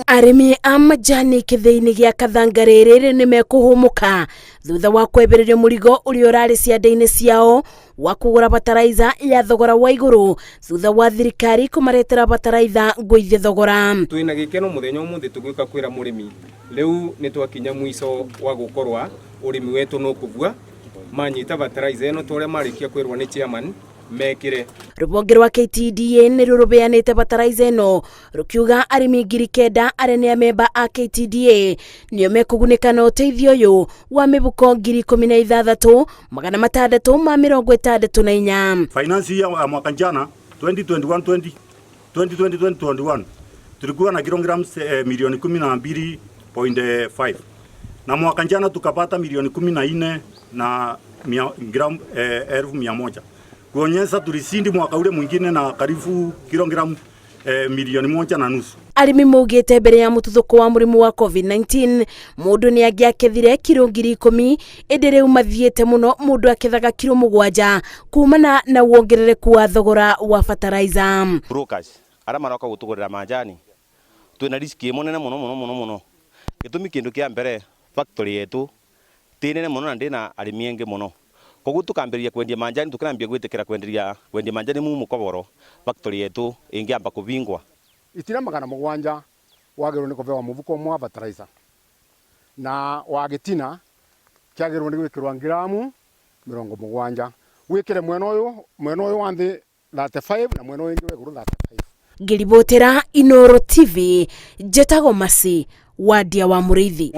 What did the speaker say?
Arimi a majani kithini gia Kathangariri ni mekuhumuka thutha wa kwebererio murigo uria urari ciande-ini ciao wa kugura bataraitha ya thogora wa iguru thutha wa thirikari kumaretera bataraitha ngwithie thogora. Twina gikeno muthenya umuthi tugwika kwira murimi riu ni twakinya mwiso wa gukorwa urimi wetu no kugua manyita bataraitha eno tore marikia kwirwa ni chairman mekire. Rubonge rwa KTDA ni rurubeanite bataraitha eno rukiuga arimi 9,000 arene a memba a KTDA nio mekugunika na uteithio uyu wa mibuko 16,664. Finance ya mwaka jana 2021 tulikuwa na kilograms milioni 12.5 na mwaka jana tukapata milioni 14 na gram 1,100. Kuonyesha tulisindi mwaka ule mwingine na karibu kilogramu milioni 1.5. Arimi mugite mbere ya mututhuko wa murimu wa COVID-19 mundu ni agiakethire kilo 10,000 edere umathiete muno mundu akethaga kilo 7 kumana na wongerereku wa thogora wa fertilizer. Brokers ara maroka gutugurira majani twina riski munene muno gitumi kindu kia mbere factory yetu tinene muno na ndina arimi engi muno koguo tukamberia kwendia majani tukiambia gwitikira kwendia majani mu mukoboro factory yetu ingiamba kubingwa itira 700 wagirwo ni kuvewa muvuko mwa fertilizer na wagitina kiagirwo ni gwikirwa gramu 70 wikire mweno uyu wanthi 35 na mweno wingi weguru 35. Ngiribotera Inoro TV Jetago Masi wadia wa Muriithi.